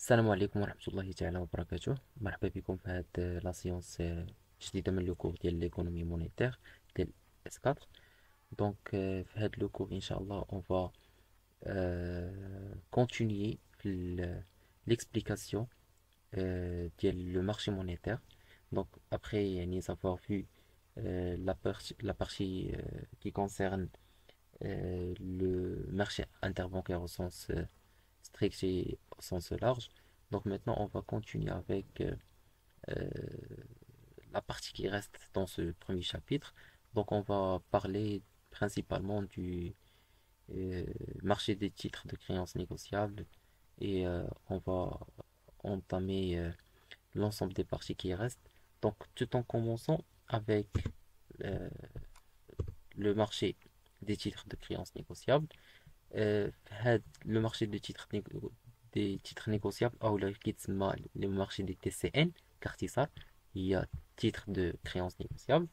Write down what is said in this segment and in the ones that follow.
السلام عليكم ورحمة الله تعالى وبركاته. مرحبا بكم في هاد لا سيونس جديدة من لو كور ديال ليكونومي مونيتير ديال اس 4. دونك في هاد لو كور ان شاء الله اون فا continuer في l'explication ديال le marché monétaire. Donc après يعني avoir vu la partie qui concerne le marché interbancaire au sens strict et au sens large. Donc maintenant, on va continuer avec euh, la partie qui reste dans ce premier chapitre. Donc on va parler principalement du euh, marché des titres de créances négociables et on va entamer l'ensemble des parties qui restent. Donc tout en commençant avec euh, le marché des titres de créances négociables. Le marché des titres négociables ou le marché des TCN كاختصار هي titres de créances négociables.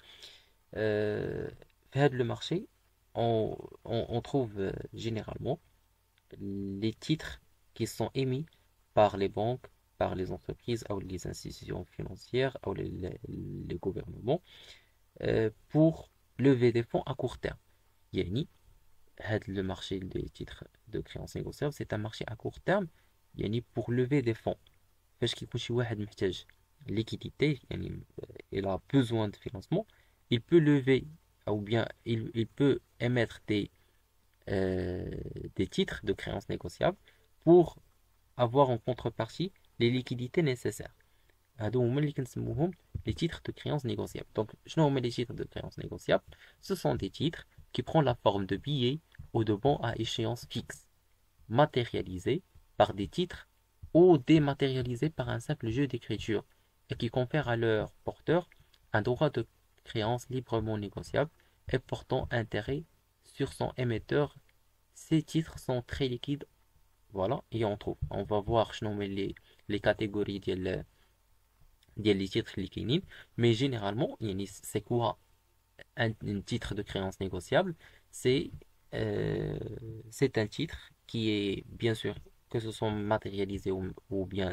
Le marché on trouve généralement les titres qui sont émis par les banques, par les entreprises ou les institutions financières ou les gouvernements pour lever des fonds à court terme. يعني le marché des titres de créances négociables, c'est un marché à court terme يعني pour lever des fonds. فاش كيكون شي واحد محتاج liquidité يعني il a besoin de financement, il peut lever ou bien il peut émettre des titres de créances négociables pour avoir en contrepartie les liquidités nécessaires. هادو هما اللي كنسموهم les titres de créances négociables. Donc شنو هما les titres de créances négociables? Ce sont des titres qui prennent la forme de billets ou de bons à échéance fixe, matérialisés par des titres ou dématérialisés par un simple jeu d'écriture et qui confèrent à leur porteur un droit de créance librement négociable et portant intérêt sur son émetteur. Ces titres sont très liquides. Voilà, et on va voir les catégories des titres liquides, mais généralement, c'est quoi un titre de créance négociable? C'est euh, c'est un titre qui est, bien sûr, que ce soit matérialisé ou bien,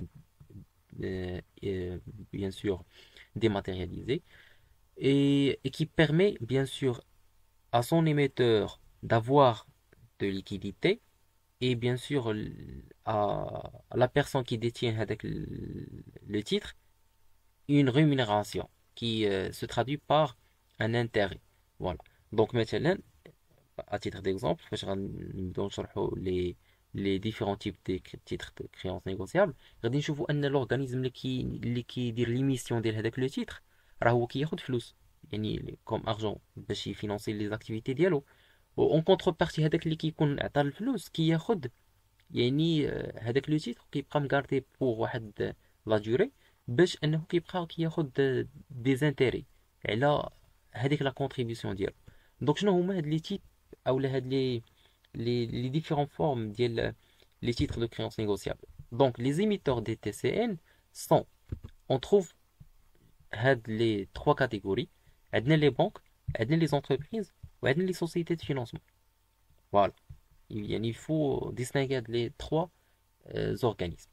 euh, euh, bien sûr, dématérialisé, et qui permet, bien sûr, à son émetteur d'avoir de liquidité, et bien sûr, à la personne qui détient avec le titre, une rémunération qui se traduit par un intérêt. Voilà. Donc, maintenant, à titre d'exemple, فاش غنبداو نشرحوا les différents types de titres de créances négociables, غادي نشوفوا ان l'organisme اللي كيدير ليميسيون ديال هذاك لو تيتر راه هو كياخد فلوس يعني كوم ارجون باش يفينانسي لي زاكتيفيتي ديالو. اون كونتربارتي هذاك اللي كيكون عطى الفلوس كياخد يعني هذاك لو تيتر كيبقى مغاردي بوغ واحد لا دوري باش انه كيبقى كياخد دي زانتيري على هذيك لا كونتريبيسيون ديالو. دونك شنو هما هاد لي تيب ou les différentes formes les titres de créances négociables. Donc, les émetteurs des TCN sont, on trouve les trois catégories. Les banques, les entreprises ou les sociétés de financement. Voilà. Il faut distinguer les trois organismes.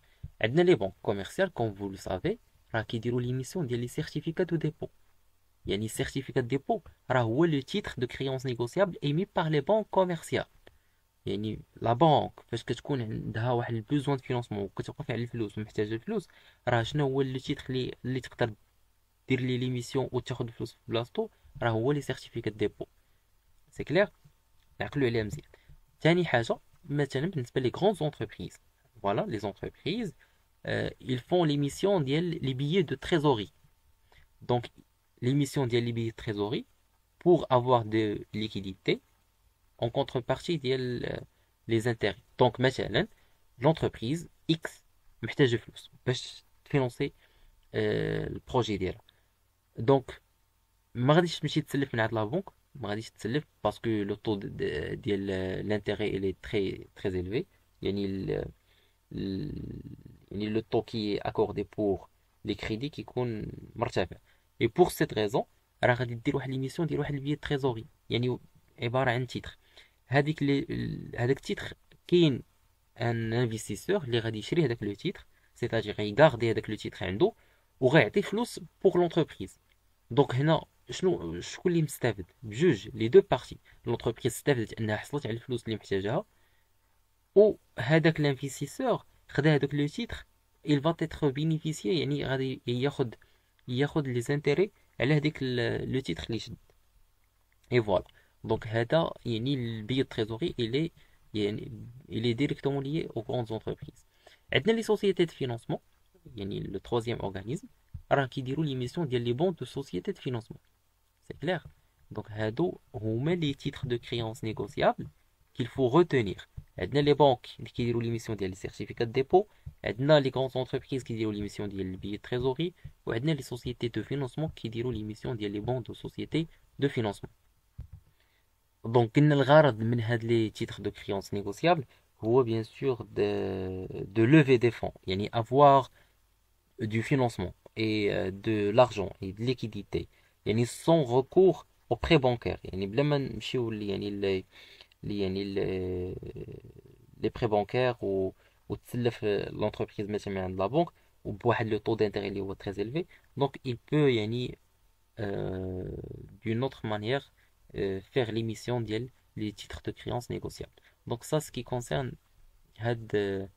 Les banques commerciales, comme vous le savez, qui diront l'émission des certificats de dépôt. Les certificats de dépôt, c'est le titre de créance négociable émis par les banques commerciales. يعني لا بانك فاش كتكون عندها واحد البوزوان د فينانسمون وكتوقع فيها على الفلوس ومحتاجه الفلوس، راه شنو هو لو تيتر اللي تقدر دير ليه ليميسيون وتاخذ الفلوس في بلاصتو؟ راه هو لي سيرتيفيكات ديبو. سي كلير؟ نعقلوا عليها مزيان. ثاني حاجه مثلا بالنسبه لي غران زونتربريز، فوالا لي زونتربريز ils font l'émission ديال les billets de trésorerie. Donc l'émission ديال les billets de trésorerie pour avoir de liquidités en contrepartie les intérêts. Donc مثلا l'entreprise X محتاجة فلوس باش تفينونسي البروجي ديالها. دونك ما غاديش تمشي تسلف من عند لا بنك، ما غاديش تسلف باسكو لو طو ديال لانتيري الي تري تري élevé. يعني يعني لو طو كي اكوردي بور لي كريدي كيكون مرتفع. اي بور سيت ريزون راه غادي دير واحد ليميسيون ديال واحد البيي تريزوري، يعني عباره عن تيتر. هذاك التيتر كاين ان انفستيسور اللي غادي يشري هذاك لو تيتر. c'est-à-dire يغاردي هذاك لو تيتر عنده وغيعطي فلوس بور لونتربريز. دونك هنا شكون اللي مستافد بجوج لي دو بارتي؟ لونتربريز استافدت انها حصلت على الفلوس اللي محتاجها، وهذاك الانفستيسور خدا هذاك لو تيتر il va être bénéficié، يعني غادي ياخد لي زانتيري على هذيك لو تيتر اللي شد. اي فوالا. دونك هذا يعني البي تريزوري الي يعني الي ديريكتومون ليي aux grandes entreprises. عندنا لي سوسيتي دو فينانسمون، يعني لو تروازيام اورغانيزم، راه كيديروا لي ميسيون ديال لي بون دو سوسيتي دو فينانسمون. سي كلير. دونك هادو هما لي تيتر دو كريونس نيغوسيابل qu'il faut retenir. عندنا لي بانك اللي كيديروا لي ميسيون ديال لي سيرتيفيكات ديبو، عندنا لي غران انتربريز كيديروا لي ميسيون ديال البي تريزوري، وعندنا لي سوسيتي دو فينانسمون كيديروا لي ميسيون ديال لي بون دو سوسيتي دو فينانسمون. دونك قلنا الغرض من هاد لي تيتر دو كريونس نيغوسيابل هو بيان سور de lever des fonds، يعني avoir du financement et de l'argent et de liquidité، يعني sans recours au prêt bancaire. يعني بلا ما نمشيو يعني يعني لي بري بانكير وتسلف لونتربريز مثلا من عند لا بنك وبواحد لو طو دانتيغي اللي هو تري élevé. دونك il peut يعني d'une autre manière faire l'émission ديال les titres de créance négociables. Donc ça ce qui concerne هاد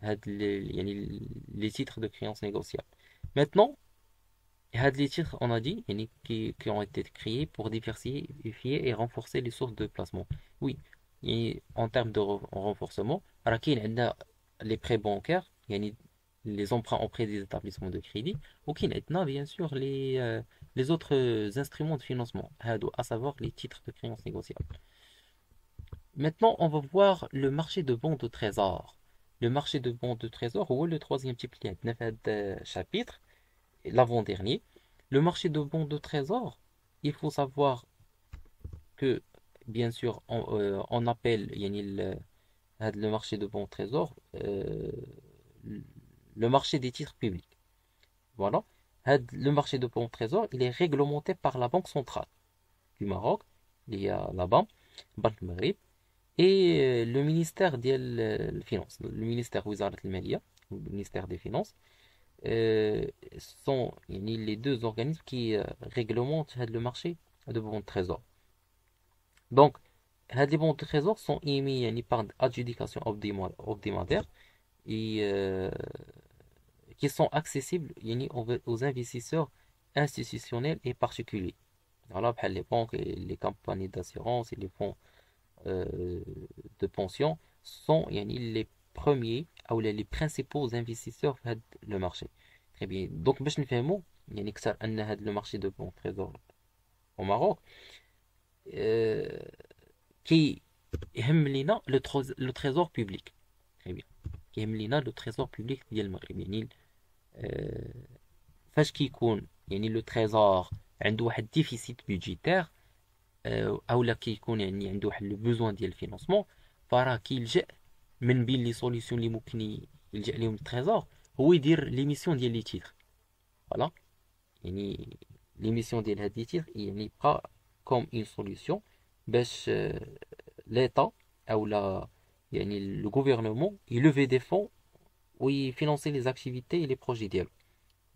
يعني les titres de créance négociables. Maintenant هاد les titres on a dit يعني qui ont été créés pour diversifier et renforcer les sources de placement. Oui, يعني en termes de renforcement راه كاين عندنا les prêts bancaires يعني les emprunts auprès des établissements de crédit، وكاين عندنا bien sûr les autres instruments de financement هادو à savoir les titres de créance négociables. Maintenant on va voir le marché de bons de trésor. Le marché de bons de trésor هو le troisième type اللي عندنا في هذا chapitre، l'avant-dernier. Le marché de bons de trésor, il faut savoir que, bien sûr, on appelle يعني le marché de bons de trésor le marché des titres publics. Voilà. Le marché de bons de trésor, il est réglementé par la Banque centrale du Maroc, il y a la BAM, Banque Maghreb, et le ministère des Finances, le ministère Wizarat al-Maliya, le ministère des Finances. Sont les deux organismes qui réglementent le marché de bons de trésor. Donc, les bons de trésor sont émis par adjudication hebdomadaire et qui sont accessibles aux investisseurs institutionnels et particuliers. Voilà, les banques, et les compagnies d'assurance et les fonds de pension sont les premiers ou les principaux investisseurs dans le marché. Très bien. Donc, باش نفهموا يعني أكثر أن هذا le marché de bons trésor au Maroc كي يهم لينا le trésor public. Très bien. كيهم لينا le trésor public ديال المغرب. يعني فاش كيكون يعني le trésor عنده واحد déficit budgétaire اولا كيكون يعني عنده واحد لو بوزوان ديال الفينانسمون، فراه كيلجا من بين لي سوليسيون اللي ممكن يلجا ليهم التريزور هو يدير ليميسيون ديال لي تيتر. فوالا يعني ليميسيون ديال هاد لي تيتر يعني بقى كوم اون سوليسيون باش ليطا اولا يعني لو غوفرنمون يلوفي دي فون ويفينانسي لي زاكتيفيتي اي لي بروجي ديالو.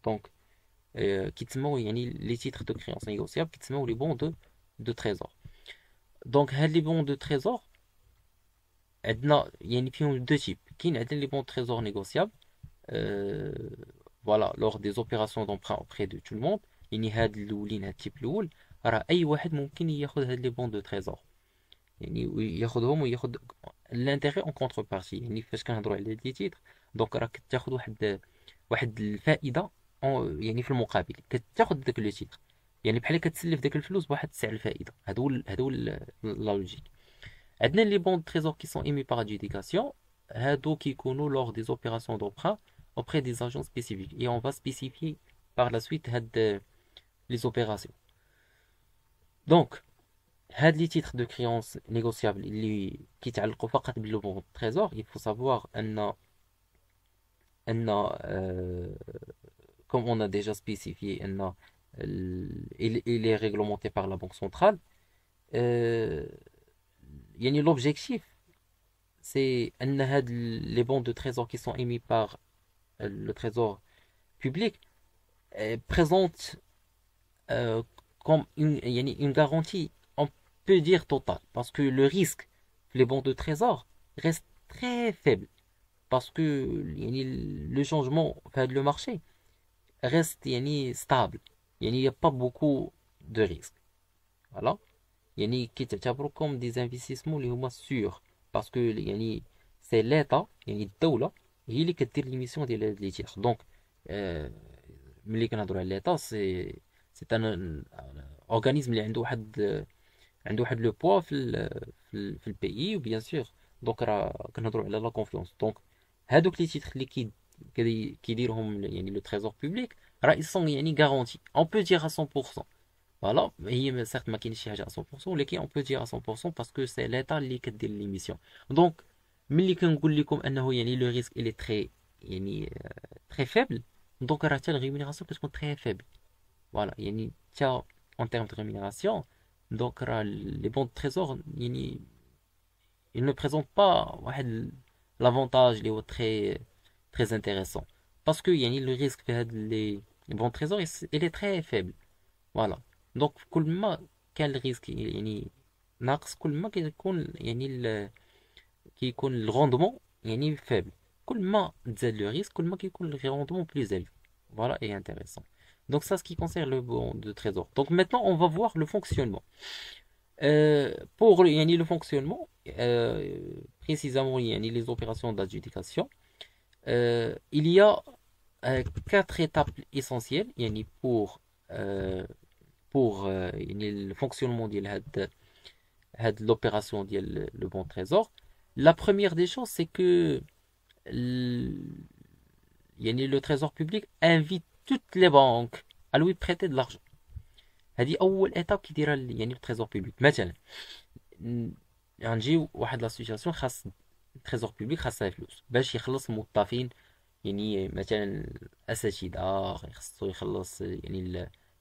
دونك كيتسموا يعني لي تيتر دو كريونس نيغوسيابل كيتسموا لي بون de trésor. Donc les bons de trésor عندنا يعني فيهم deux types. كاين عندنا les bons de trésor négociables voilà lors des opérations d'emprunt auprès de tout le monde. يعني هاد الاولين هاد التيب الاول راه اي واحد ممكن ياخذ هاد لي بون دو تريزور يعني ياخذهم وياخذ l'intérêt en contrepartie. يعني فاش كنهضروا على لي تيتر دونك راك تاخذ واحد الفائده يعني في المقابل كتاخذ داك لو تيتر، يعني بحال كتسلف داك الفلوس بواحد السعر الفائده. هادو لا لوجيك. عندنا لي بون تريزور كي سون ايمي باغ ادجوديكاسيون، هادو كيكونوا لور دي اوبيراسيون دومبران auprès des agents spécifiques et on va spécifier par la suite هاد les opérations. Donc هاد لي تيتر دو كريونس نيغوسيابل اللي كيتعلقوا فقط باللو بون تريزور il faut savoir ان comme on a déjà spécifié ان il est réglementé par la Banque centrale. يعني l'objectif c'est ان هاد les bons de trésor qui sont émis par le trésor public présente comme une garantie, on peut dire totale, parce que le risque, les bons de trésor, reste très faible, parce que le changement, enfin, le marché reste stable, il n'y a pas beaucoup de risques. Voilà. كيتعتبروا comme des investissements اللي هما sûrs parce que c'est l'État الدولة هي اللي كدير لي ميسيون ديال هاد لي تيتر دونك ملي كنهضروا على l'État سي ان اورغانيزم اللي عنده واحد لو بوا في البيي وبيان سور دونك راه كنهضروا على لا كونفيونس دونك هادوك لي تيتر اللي كيديرهم لو تريزور بوبليك راه ils sont garantis on peut dire à 100%. Voilà, هي certes ما كاينش شي حاجه 100% ولكن on peut dire à 100% parce que c'est l'état اللي كدير l'émission. Donc ملي كنقول لكم انه le risque il est très très faible donc راه حتى الريمونيراسيون كتكون très faible. Voilà, حتى en termes de rémunération donc راه les bons de trésor ils ne présentent pas واحد l'avantage اللي هو très très intéressant parce que le risque في هاد les bons trésors il est très faible. Voilà. دونك كل ما كان الريسك ناقص كل ما كيكون الغوندمون فaible كل ما تزاد لو ريسك كل ما كيكون الغوندمون بلوز élevé. Voilà et intéressant. Donc ça ce qui concerne le bon de trésor. Donc maintenant on va voir le fonctionnement. Pour le fonctionnement précisément les opérations d'adjudication il y a 4 étapes essentielles pour le fonctionnement de l'opération de le bon trésor. La première des choses, c'est que le trésor public invite toutes les banques à lui prêter de l'argent. هذه أول étape كيديرها le trésor public. مثلا غنجيو واحد لاسوسياسيون خاص التريزور بوبليك خاصها فلوس باش يخلص الموظفين مثلا الأساتذة خاصو يخلص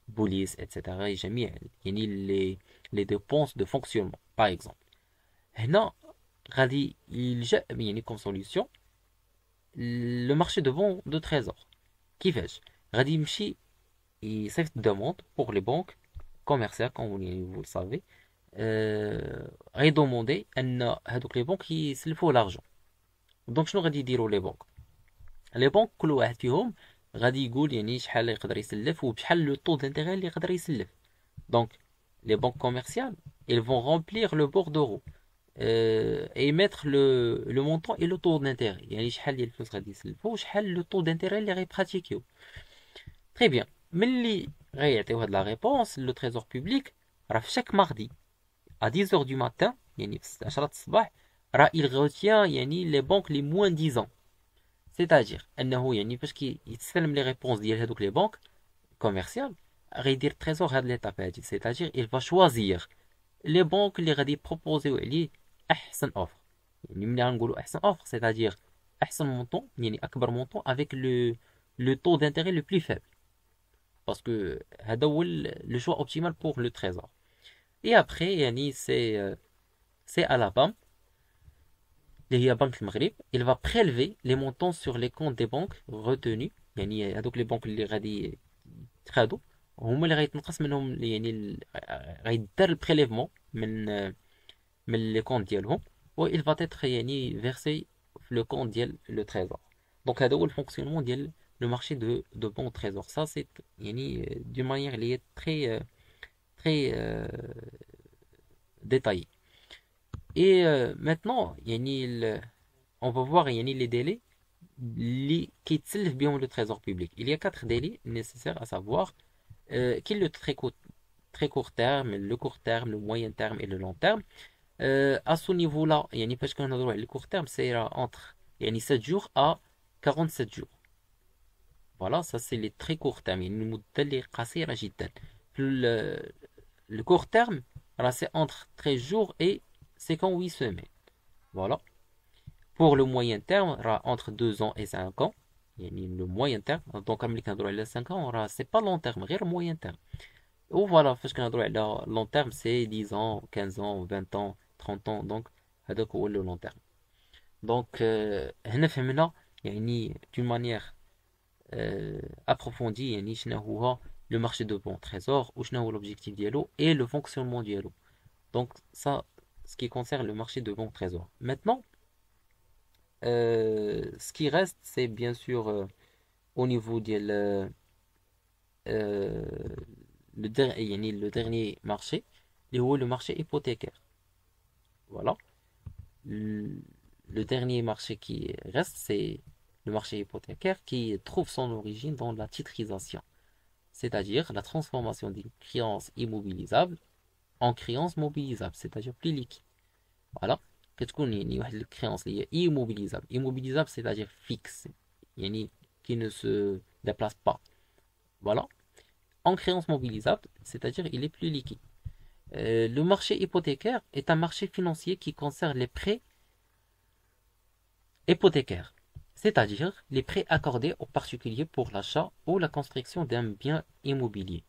البوليس اتسيتيرا جميع les dépenses de fonctionnement par exemple. هنا غادي يلجأ comme solution le marché de vente de trésor. كيفاش غادي يمشي يصيفط demande pour les banques commerciales comme vous le savez غيدوموندي ان هذوك لي بنك يسلفوا لارجون. دونك شنو غادي يديروا لي بنك كل واحد فيهم غادي يقول شحال يقدر يسلف وبشحال لو طو دانتيغي اللي يقدر يسلف. دونك les banques commerciales ils vont remplir le bordereau et mettre le montant et le taux d'intérêt شحال ديال الفلوس غادي يسلفوا وشحال لو طو دانتيغي اللي غيبراتيكيو. تري بيان ملي غيعطيو هاد لا ريبونس لو تريزور بوبليك راه في شاك ماردي à 10h du matin في 10 الصباح راه il retient les banques les moins 10 ans. C'est-à-dire انه فاش يتسلم لي ريبونس ديال هذوك لي بنك كوميرسيال غيدير تريزور هاد ليتاب هادي. C'est-à-dire il va choisir les banques اللي غادي يبروبوزيو عليه احسن اوفر. ملي غنقولوا احسن اوفر c'est-à-dire احسن مونطون اكبر مونطون avec le taux d'intérêt le plus faible parce que هذا هو le choix optimal pour le trésor. Et après c'est à la BAM اللي هي بنك المغرب il va prélever les montants sur les comptes des banques retenus. هذوك لي بنك اللي غادي يتخادوا هما اللي غيتنقص منهم غيدار البريليفمون من لي كونت ديالهم و il va être versé في لو كونت ديال لو تريزور. دونك هذا هو الفونكسيونمون ديال le marché de bons trésors. Ça c'est d'une manière اللي هي très détaillé. Et maintenant on va voir les délais qui تسلف بهم le trésor public. Il y a 4 délais nécessaires à savoir qui est le très court terme, le court terme, le moyen terme et le long terme. À ce niveau-là فاش كنهضروا على le court terme c'est entre 7 jours à 47 jours. Voilà, ça c'est les très court terme. المدة اللي قصيرة جدا. Le court terme, c'est entre 13 jours et 58 semaines. Voilà. Pour le moyen terme, entre 2 ans et 5 ans. Le moyen terme. Donc, comme les 5 ans, c'est pas long terme, c'est le moyen terme. Ou voilà, parce que le long terme, c'est 10 ans, 15 ans, 20 ans, 30 ans. Donc, c'est le long terme. Donc, هنا فهمنا d'une manière approfondie يعني شنو هو le marché de bons trésors ou شنو هو l'objectif ديالو et le fonctionnement ديالو. Donc ça, ce qui concerne le marché de bons trésors. Maintenant, ce qui reste, c'est bien sûr au niveau de le dernier marché, le marché hypothécaire. Voilà. Le, le dernier marché qui reste, c'est le marché hypothécaire qui trouve son origine dans la titrisation, c'est-à-dire la transformation d'une créance immobilisable en créance mobilisable, c'est-à-dire plus liquide. Voilà. كتكون يعني واحد الكريونس اللي هي immobilisable. Immobilisable, c'est-à-dire fixe, يعني qui ne se déplace pas. Voilà. En créance mobilisable, c'est-à-dire il est plus liquide. Le marché hypothécaire est un marché financier qui concerne les prêts hypothécaires, c'est-à-dire les prêts accordés aux particuliers pour l'achat ou la construction d'un bien immobilier.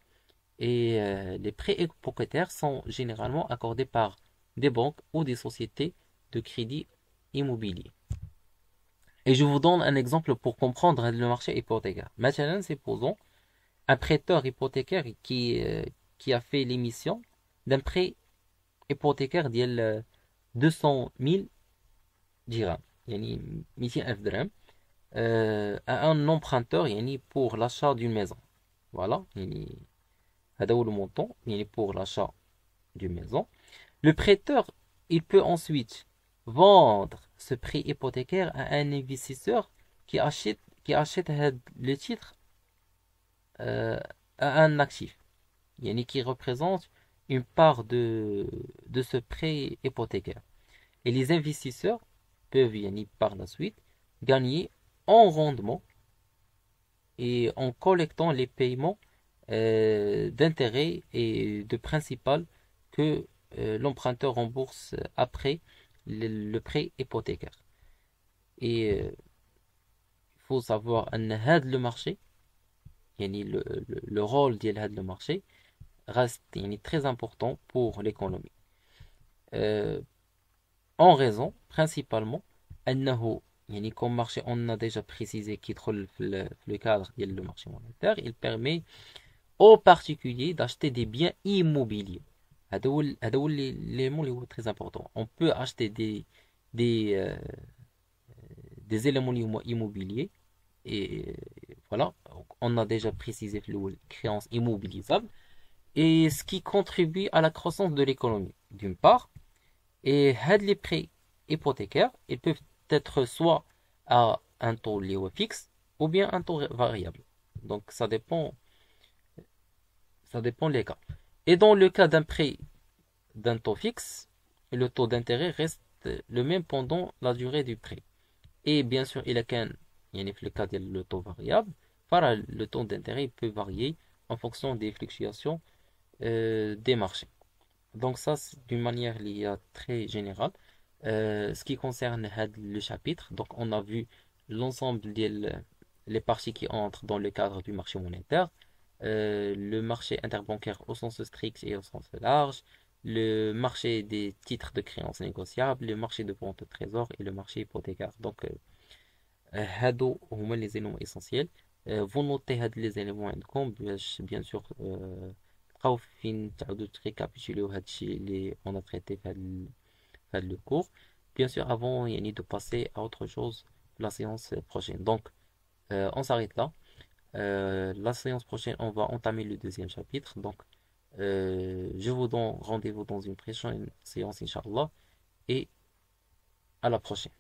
Et les prêts hypothécaires sont généralement accordés par des banques ou des sociétés de crédit immobilier. Et je vous donne un exemple pour comprendre le marché hypothécaire. Maintenant, supposons un prêteur hypothécaire qui a fait l'émission d'un prêt hypothécaire de 200 000 dirhams, يعني 200,000 dirhams, à un emprunteur يعني pour l'achat d'une maison. Voilà, يعني هذا هو le montant يعني pour l'achat d'une maison. Le prêteur, il peut ensuite vendre ce prêt hypothécaire à un investisseur qui achète le titre à un actif, yani qui représente une part de ce prêt hypothécaire. Et les investisseurs peuvent, yani, par la suite, gagner en rendement et en collectant les paiements d'intérêt et de principal que l'emprunteur rembourse après le prêt hypothécaire. Et il faut savoir que le marché, le rôle de le marché reste très important pour l'économie. En raison, principalement, comme marché, on a déjà précisé qu'il le cadre du marché monétaire, il permet aux particuliers d'acheter des biens immobiliers. هذا هو l'élément اللي هو très important. On peut acheter des éléments immobiliers et voilà, on a déjà précisé le créance immobilisable et ce qui contribue à la croissance de l'économie d'une part. Et les prêts hypothécaires, ils peuvent être soit à un taux fixe ou bien un taux variable. Donc ça dépend des cas. Et dans le cas d'un prêt d'un taux fixe, le taux d'intérêt reste le même pendant la durée du prêt. Et bien sûr, il y a le cas du taux variable, le taux d'intérêt peut varier en fonction des fluctuations des marchés. Donc ça, c'est d'une manière très générale. Ce qui concerne le chapitre, donc on a vu l'ensemble des parties qui entrent dans le cadre du marché monétaire, le marché interbancaire au sens strict et au sens large, le marché des titres de créances négociables, le marché de vente de trésor et le marché hypothécaire. Donc, هادو هما les éléments essentiels. Vous notez les éléments عندكم باش bien sûr تلقاو فين تعاودوا تريكابيتوليو هادشي اللي on a traité في le cours. Bien sûr, avant de passer à autre chose la séance prochaine. Donc, on s'arrête là. La séance prochaine, on va entamer le deuxième chapitre. Donc, je vous donne rendez-vous dans une prochaine séance, Inch'Allah. Et à la prochaine.